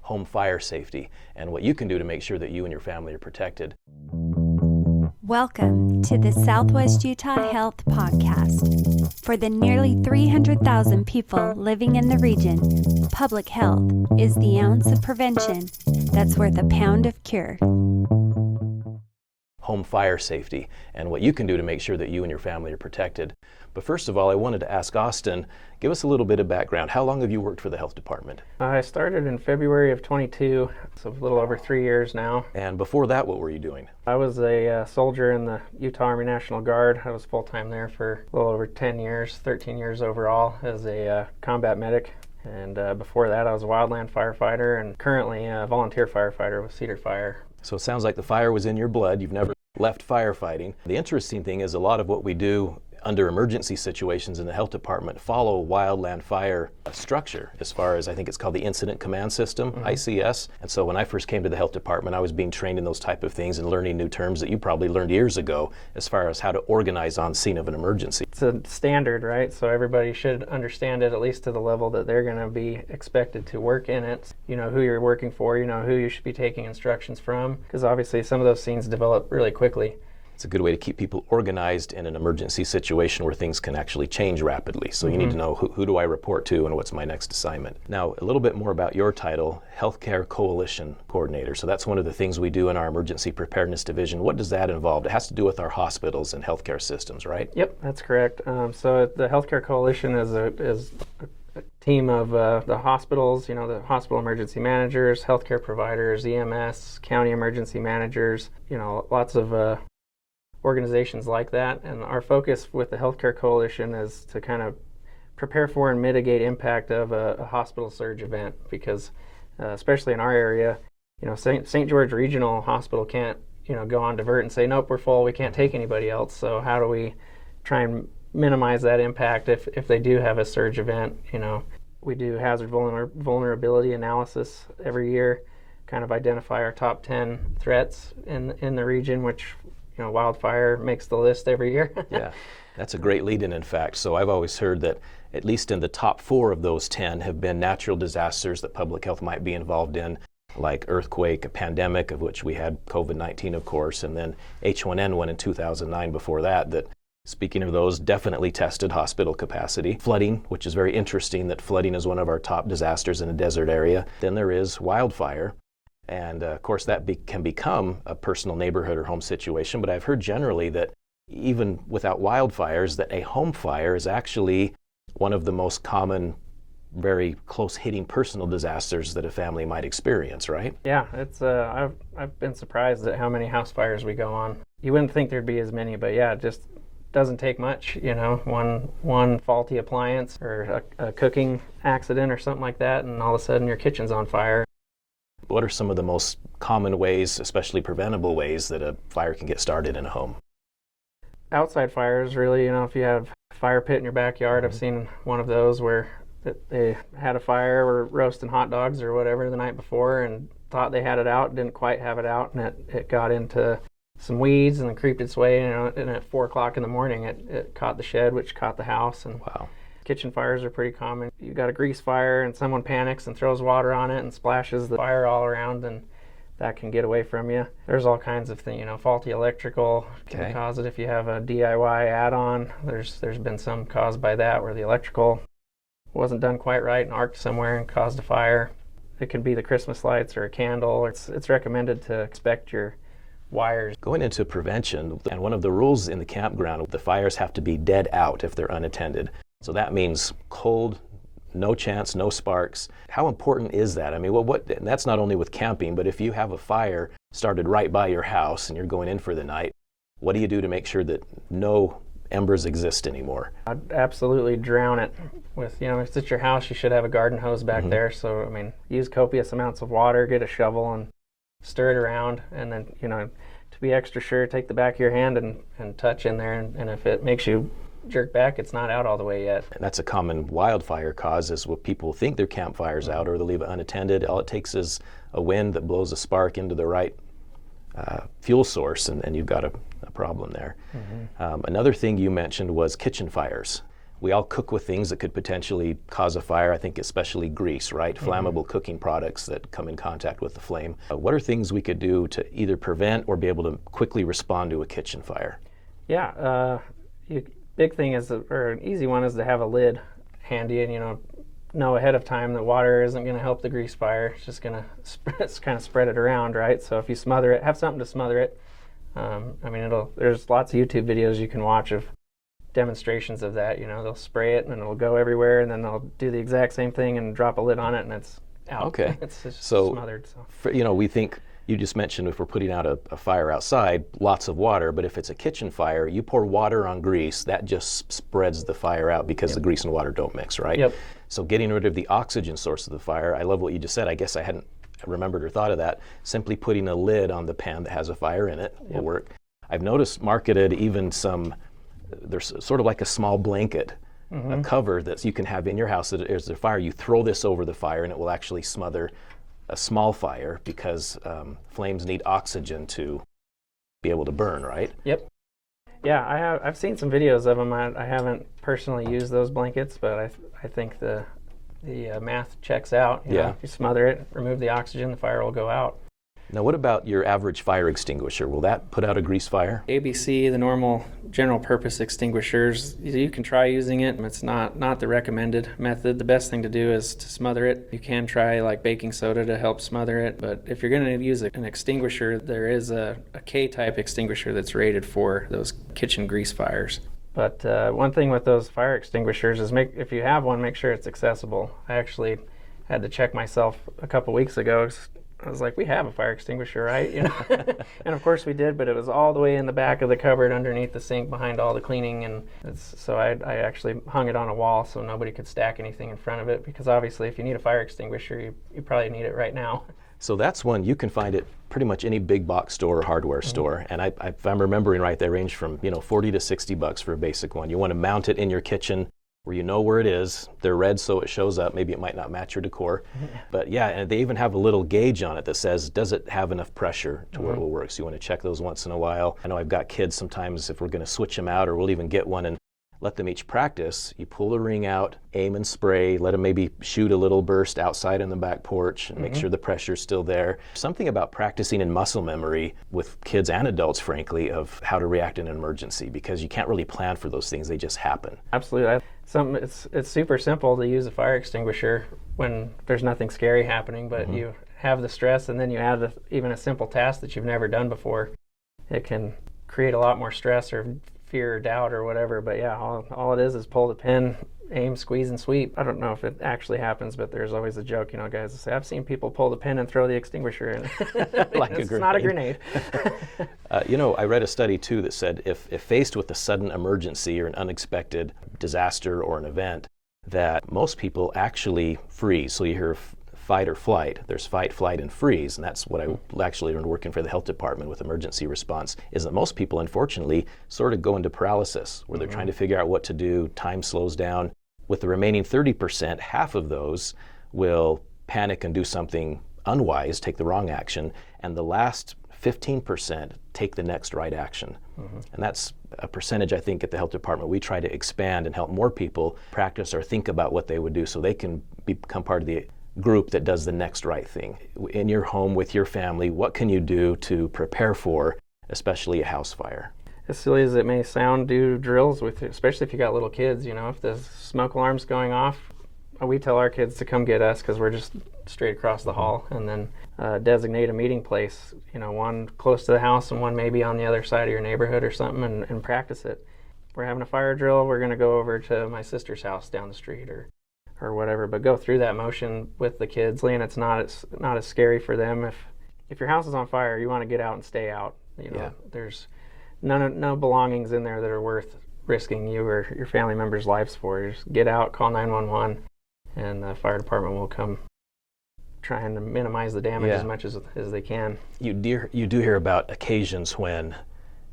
home fire safety and what you can do to make sure that you and your family are protected. Welcome to the Southwest Utah Health Podcast. For the nearly 300,000 people living in the region, public health is the ounce of prevention that's worth a pound of cure. Home fire safety and what you can do to make sure that you and your family are protected. But first of all, I wanted to ask Austin, give us a little bit of background. How long have you worked for the health department? I started in February of 22, so a little over 3 years now. And before that, what were you doing? I was a soldier in the Utah Army National Guard. I was full-time there for a little over 10 years, 13 years overall as a combat medic. And before that, I was a wildland firefighter and currently a volunteer firefighter with Cedar Fire. So it sounds like the fire was in your blood. You've never left firefighting. The interesting thing is a lot of what we do under emergency situations in the health department follow wildland fire structure as far as, I think it's called the Incident Command System, ICS. And so when I first came to the health department, I was being trained in those type of things and learning new terms that you probably learned years ago as far as how to organize on scene of an emergency. It's a standard, right? So everybody should understand it at least to the level that they're going to be expected to work in it. You know who you're working for, you know who you should be taking instructions from, because obviously some of those scenes develop really quickly. It's a good way to keep people organized in an emergency situation where things can actually change rapidly. So you need to know who do I report to and what's my next assignment. Now, a little bit more about your title, Healthcare Coalition Coordinator. So that's one of the things we do in our Emergency Preparedness Division. What does that involve? It has to do with our hospitals and healthcare systems, right? Yep, that's correct. So the Healthcare Coalition is a team of the hospitals, you know, the hospital emergency managers, healthcare providers, EMS, county emergency managers, you know, lots of organizations like that. And our focus with the Healthcare Coalition is to kind of prepare for and mitigate impact of a hospital surge event, because especially in our area, you know, St. George Regional Hospital can't, you know, go on divert and say, nope, we're full, we can't take anybody else. So how do we try and minimize that impact if they do have a surge event? You know, we do hazard vulnerability analysis every year, kind of identify our top 10 threats in the region, which, you know, wildfire makes the list every year. Yeah, that's a great lead-in, in fact. So I've always heard that at least in the top 4 of those 10 have been natural disasters that public health might be involved in, like earthquake, a pandemic, of which we had COVID-19, of course, and then H1N1 in 2009 before that, speaking of those, definitely tested hospital capacity. Flooding, which is very interesting that flooding is one of our top disasters in a desert area. Then there is wildfire. And of course that can become a personal neighborhood or home situation, but I've heard generally that even without wildfires, that a home fire is actually one of the most common, very close hitting personal disasters that a family might experience, right? Yeah, it's I've been surprised at how many house fires we go on. You wouldn't think there'd be as many, but yeah, it just doesn't take much, you know, one faulty appliance or a cooking accident or something like that, and all of a sudden your kitchen's on fire. What are some of the most common ways, especially preventable ways, that a fire can get started in a home? Outside fires, really, you know, if you have a fire pit in your backyard, I've seen one of those where they had a fire, were roasting hot dogs or whatever the night before and thought they had it out, didn't quite have it out, and it got into some weeds and then creeped its way, you know, and at 4 o'clock in the morning it caught the shed, which caught the house. And wow. Kitchen fires are pretty common. You got a grease fire and someone panics and throws water on it and splashes the fire all around, and that can get away from you. There's all kinds of things, you know, faulty electrical can cause it. If you have a DIY add-on, there's been some caused by that where the electrical wasn't done quite right and arced somewhere and caused a fire. It can be the Christmas lights or a candle. It's recommended to inspect your wires. Going into prevention, and one of the rules in the campground, the fires have to be dead out if they're unattended. So that means cold, no chance, no sparks. How important is that? I mean, and that's not only with camping, but if you have a fire started right by your house and you're going in for the night, what do you do to make sure that no embers exist anymore? I'd absolutely drown it with, you know, if it's your house, you should have a garden hose back there. So, I mean, use copious amounts of water, get a shovel and stir it around, and then, you know, to be extra sure, take the back of your hand and touch in there, and if it makes you jerk back, it's not out all the way yet. And that's a common wildfire cause, is what people think their campfire's out or they leave it unattended. All it takes is a wind that blows a spark into the right fuel source, and you've got a problem there. Another thing you mentioned was kitchen fires. We all cook with things that could potentially cause a fire. I think especially grease, right? Flammable cooking products that come in contact with the flame. What are things we could do to either prevent or be able to quickly respond to a kitchen fire? Yeah, big thing is, or an easy one is to have a lid handy, and know ahead of time that water isn't going to help the grease fire. It's just going to kind of spread it around, right? So if you smother it, have something to smother it. There's lots of YouTube videos you can watch of demonstrations of that. They'll spray it and it'll go everywhere, and then they'll do the exact same thing and drop a lid on it, and it's out. Okay. It's just so smothered. We think, you just mentioned if we're putting out a fire outside, lots of water, but if it's a kitchen fire, you pour water on grease, that just spreads the fire out because the grease and water don't mix, right? Yep. So getting rid of the oxygen source of the fire, I love what you just said. I guess I hadn't remembered or thought of that. Simply putting a lid on the pan that has a fire in it will work. I've noticed marketed even there's sort of like a small blanket, a cover that you can have in your house that there's a fire. You throw this over the fire and it will actually smother a small fire because flames need oxygen to be able to burn, right? Yep. Yeah, I've seen some videos of them. I haven't personally used those blankets, but I think the math checks out. If you smother it, remove the oxygen, the fire will go out. Now, what about your average fire extinguisher? Will that put out a grease fire? ABC, the normal general purpose extinguishers, you can try using it. It's not the recommended method. The best thing to do is to smother it. You can try like baking soda to help smother it, but if you're going to use an extinguisher, there is a K-type extinguisher that's rated for those kitchen grease fires. But one thing with those fire extinguishers is if you have one, make sure it's accessible. I actually had to check myself a couple weeks ago. I was like, we have a fire extinguisher, right? And of course we did, but it was all the way in the back of the cupboard underneath the sink behind all the cleaning. And so I actually hung it on a wall so nobody could stack anything in front of it, because obviously if you need a fire extinguisher, you probably need it right now. So that's one you can find at pretty much any big box store or hardware store. And if I'm remembering right, they range from $40 to $60 for a basic one. You want to mount it in your kitchen where you know where it is. They're red so it shows up. Maybe it might not match your decor. But yeah, and they even have a little gauge on it that says, does it have enough pressure to where it will work? So you want to check those once in a while. I know I've got kids sometimes, if we're going to switch them out, or we'll even get one and let them each practice. You pull the ring out, aim and spray, let them maybe shoot a little burst outside in the back porch and make sure the pressure's still there. Something about practicing in muscle memory with kids and adults, frankly, of how to react in an emergency, because you can't really plan for those things. They just happen. Absolutely. It's super simple to use a fire extinguisher when there's nothing scary happening, but you have the stress and then you add even a simple task that you've never done before. It can create a lot more stress or fear or doubt or whatever, but yeah, all it is pull the pin, aim, squeeze, and sweep. I don't know if it actually happens, but there's always a joke, guys will say, I've seen people pull the pin and throw the extinguisher in. It's not a grenade. I read a study too that said if faced with a sudden emergency or an unexpected disaster or an event, that most people actually freeze. So you hear fight or flight. There's fight, flight, and freeze, and that's what I actually learned working for the health department with emergency response, is that most people, unfortunately, sort of go into paralysis, where they're trying to figure out what to do, time slows down. With the remaining 30%, half of those will panic and do something unwise, take the wrong action, and the last 15% take the next right action. And that's a percentage, I think, at the health department we try to expand and help more people practice or think about what they would do so they can become part of the group that does the next right thing. In your home, with your family, what can you do to prepare for, especially a house fire? As silly as it may sound, do drills especially if you got little kids. If the smoke alarm's going off, we tell our kids to come get us because we're just straight across the hall, and then designate a meeting place, one close to the house and one maybe on the other side of your neighborhood or something, and practice it. We're having a fire drill, we're going to go over to my sister's house down the street or whatever, but go through that motion with the kids. And it's not as scary for them. If your house is on fire, you want to get out and stay out. There's no belongings in there that are worth risking you or your family members' lives for. Just get out, call 911, and the fire department will come trying to minimize the damage as much as they can. You do hear about occasions when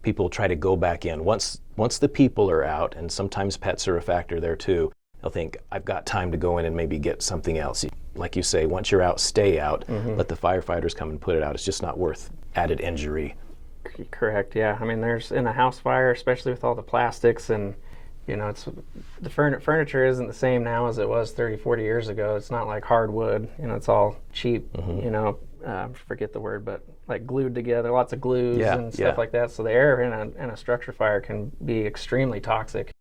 people try to go back in. Once the people are out, and sometimes pets are a factor there too, they'll think, I've got time to go in and maybe get something else. Like you say, once you're out, stay out. Let the firefighters come and put it out. It's just not worth added injury. Correct, yeah. There's in a house fire, especially with all the plastics and It's the furniture isn't the same now as it was 30, 40 years ago. It's not like hardwood. It's all cheap. Forget the word, but like glued together, lots of glues and stuff like that. So the air in a structure fire can be extremely toxic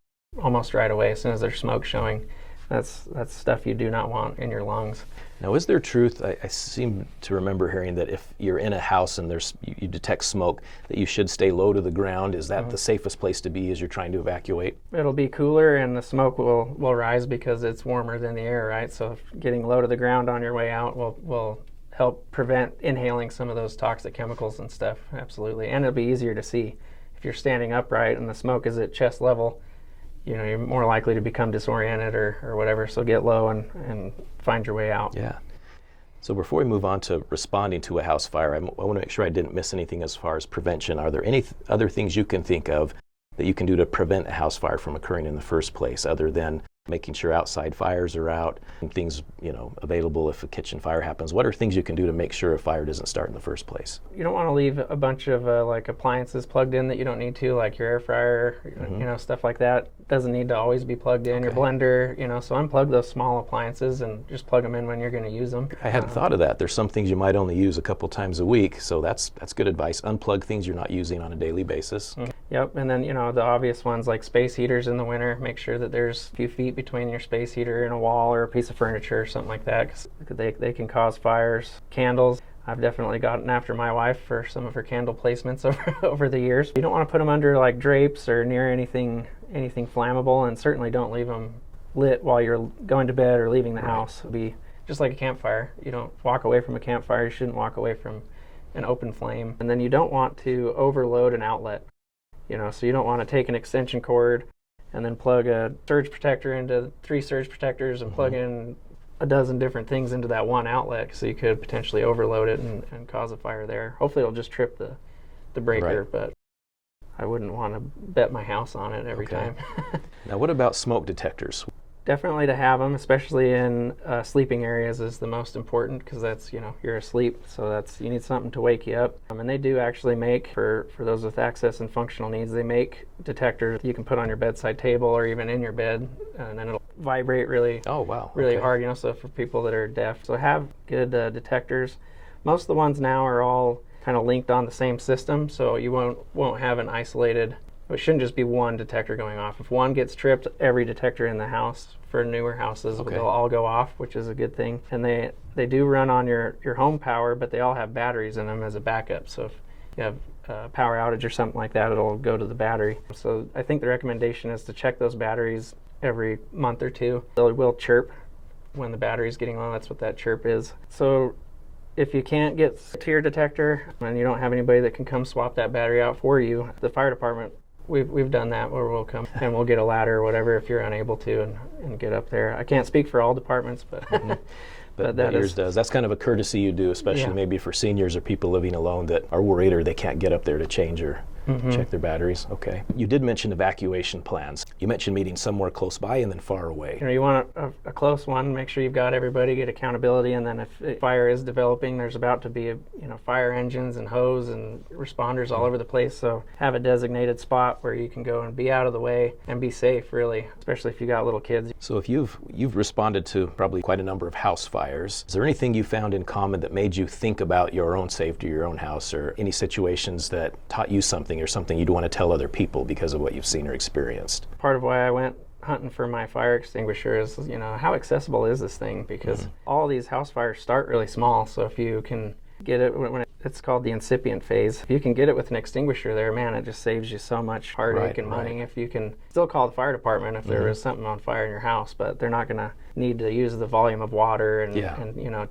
almost right away as soon as there's smoke showing. That's stuff you do not want in your lungs. Now, is there truth? I seem to remember hearing that if you're in a house and you detect smoke, that you should stay low to the ground. Is that the safest place to be as you're trying to evacuate? It'll be cooler and the smoke will rise because it's warmer than the air, right? So getting low to the ground on your way out will help prevent inhaling some of those toxic chemicals and stuff, absolutely. And it'll be easier to see. If you're standing upright and the smoke is at chest level, you're more likely to become disoriented or whatever, so get low and find your way out. Yeah. So before we move on to responding to a house fire, I want to make sure I didn't miss anything as far as prevention. Are there any other things you can think of that you can do to prevent a house fire from occurring in the first place, other than making sure outside fires are out and things, available if a kitchen fire happens? What are things you can do to make sure a fire doesn't start in the first place? You don't want to leave a bunch of like appliances plugged in that you don't need to, like your air fryer, stuff like that. Doesn't need to always be plugged in. Your blender, so unplug those small appliances and just plug them in when you're going to use them. I hadn't thought of that. There's some things you might only use a couple times a week, so that's good advice. Unplug things you're not using on a daily basis. Yep, and then the obvious ones like space heaters in the winter. Make sure that there's a few feet between your space heater and a wall or a piece of furniture or something like that, because they can cause fires. Candles. I've definitely gotten after my wife for some of her candle placements over the years. You don't want to put them under like drapes or near anything flammable, and certainly don't leave them lit while you're going to bed or leaving the house. It'll be just like a campfire. You don't walk away from a campfire. You shouldn't walk away from an open flame. And then you don't want to overload an outlet. So you don't want to take an extension cord and then plug a surge protector into 3 surge protectors and plug in a dozen different things into that one outlet, so you could potentially overload it and cause a fire there. Hopefully it'll just trip the breaker, but I wouldn't want to bet my house on it every time. Now, what about smoke detectors? Definitely to have them, especially in sleeping areas, is the most important, because that's, you're asleep, so you need something to wake you up. And they do actually make, for those with access and functional needs, they make detectors you can put on your bedside table or even in your bed, and then it'll vibrate really hard, so for people that are deaf. So have good detectors. Most of the ones now are all kind of linked on the same system, so you won't have an isolated. It shouldn't just be one detector going off. If one gets tripped, every detector in the house for newer houses will all go off, which is a good thing. And they do run on your home power, but they all have batteries in them as a backup. So if you have a power outage or something like that, it'll go to the battery. So I think the recommendation is to check those batteries every month or two. They will chirp when the battery's getting low. That's what that chirp is. So if you can't get to your detector and you don't have anybody that can come swap that battery out for you, the fire department, we've done that, where we'll come and we'll get a ladder or whatever if you're unable to and get up there. I can't speak for all departments, but but yours does. That's kind of a courtesy you do, especially maybe for seniors or people living alone that are worried or they can't get up there to change or check their batteries. Okay. You did mention evacuation plans. You mentioned meeting somewhere close by and then far away. You want a close one. Make sure you've got everybody, get accountability, and then if a fire is developing, there's about to be fire engines and hose and responders all over the place. So have a designated spot where you can go and be out of the way and be safe, really, especially if you got little kids. So if you've responded to probably quite a number of house fires, is there anything you found in common that made you think about your own safety, your own house, or any situations that taught you something or something you'd want to tell other people because of what you've seen or experienced? Part of why I went hunting for my fire extinguisher is, how accessible is this thing? Because all these house fires start really small, so if you can get it when it's called the incipient phase. If you can get it with an extinguisher there, man, it just saves you so much heartache and money. If you can still call the fire department if there is something on fire in your house, but they're not going to need to use the volume of water and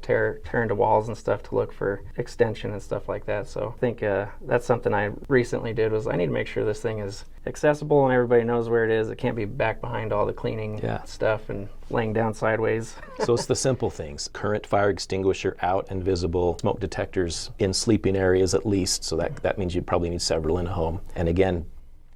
tear into walls and stuff to look for extension and stuff like that. So I think that's something I recently did, was I need to make sure this thing is accessible and everybody knows where it is. It can't be back behind all the cleaning stuff and laying down sideways. So it's the simple things. Current fire extinguisher out and visible, smoke detectors in sleeping areas at least, so that means you'd probably need several in a home. And again,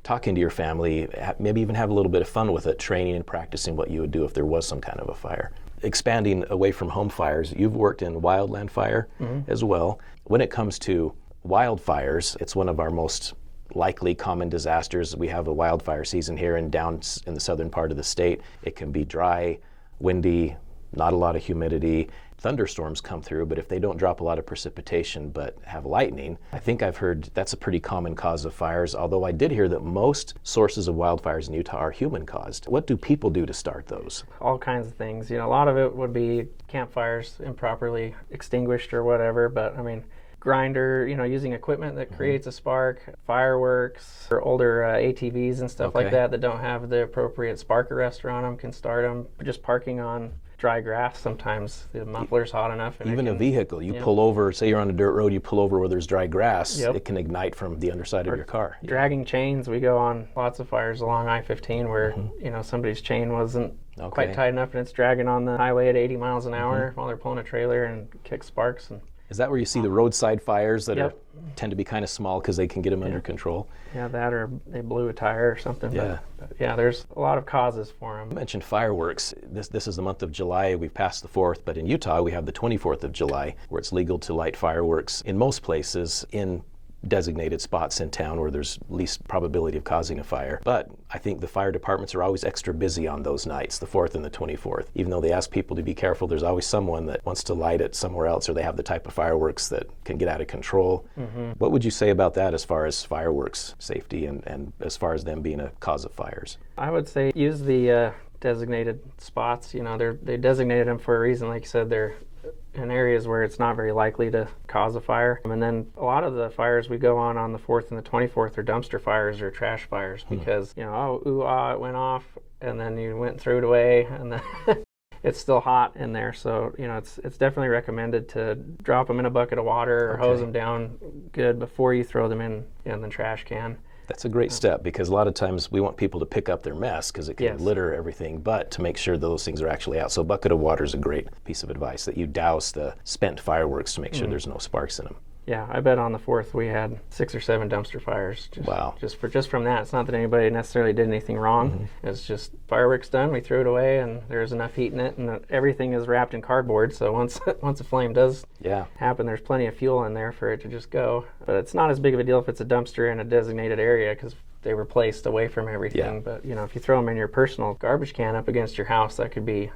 talking to your family, maybe even have a little bit of fun with it, training and practicing what you would do if there was some kind of a fire. Expanding away from home fires, you've worked in wildland fire as well. When it comes to wildfires, it's one of our most likely common disasters. We have a wildfire season here and down in the southern part of the state. It can be dry, windy, not a lot of humidity. Thunderstorms come through, but if they don't drop a lot of precipitation but have lightning, I think I've heard that's a pretty common cause of fires, although I did hear that most sources of wildfires in Utah are human caused. What do people do to start those? All kinds of things. A lot of it would be campfires improperly extinguished or whatever, but grinder, using equipment that creates a spark, fireworks, or older ATVs and stuff like that don't have the appropriate spark arrestor on them can start them. Just parking on dry grass, sometimes the muffler's hot enough. And even a vehicle, you pull over, say you're on a dirt road, you pull over where there's dry grass, it can ignite from the underside of your car. Dragging chains, we go on lots of fires along I-15 where, somebody's chain wasn't quite tight enough and it's dragging on the highway at 80 miles an hour while they're pulling a trailer and kicks sparks. Is that where you see the roadside fires that tend to be kind of small because they can get them under control? Yeah, that or they blew a tire or something. But there's a lot of causes for them. You mentioned fireworks. This is the month of July. We've passed the 4th, but in Utah we have the 24th of July where it's legal to light fireworks in most places in designated spots in town where there's least probability of causing a fire. But I think the fire departments are always extra busy on those nights, the 4th and the 24th. Even though they ask people to be careful, there's always someone that wants to light it somewhere else, or they have the type of fireworks that can get out of control. What would you say about that as far as fireworks safety and as far as them being a cause of fires? I would say use the designated spots. They designated them for a reason. Like you said, they're in areas where it's not very likely to cause a fire. And then a lot of the fires we go on the 4th and the 24th are dumpster fires or trash fires because, it went off and then you went and threw it away and then it's still hot in there. So, it's definitely recommended to drop them in a bucket of water or hose them down good before you throw them in the trash can. That's a great step because a lot of times we want people to pick up their mess because it can litter everything, but to make sure those things are actually out. So a bucket of water is a great piece of advice, that you douse the spent fireworks to make sure there's no sparks in them. Yeah, I bet on the 4th we had 6 or 7 dumpster fires. Wow. Just from that. It's not that anybody necessarily did anything wrong. It's just fireworks done, we threw it away, and there's enough heat in it, and everything is wrapped in cardboard, so once a flame does happen, there's plenty of fuel in there for it to just go. But it's not as big of a deal if it's a dumpster in a designated area because they were placed away from everything. But, if you throw them in your personal garbage can up against your house, that could be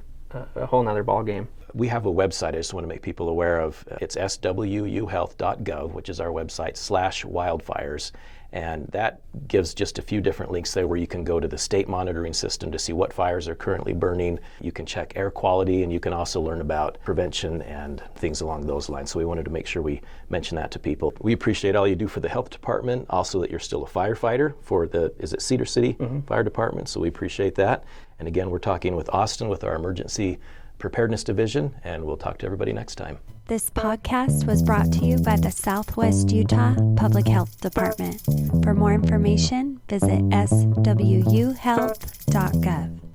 a whole nother ball game. We have a website I just want to make people aware of. It's swuhealth.gov, which is our website, /wildfires. And that gives just a few different links there where you can go to the state monitoring system to see what fires are currently burning. You can check air quality, and you can also learn about prevention and things along those lines. So we wanted to make sure we mention that to people. We appreciate all you do for the health department, also that you're still a firefighter for is it Cedar City Fire Department? So we appreciate that. And again, we're talking with Austin with our Emergency Preparedness Division, and we'll talk to everybody next time. This podcast was brought to you by the Southwest Utah Public Health Department. For more information, visit swuhealth.gov.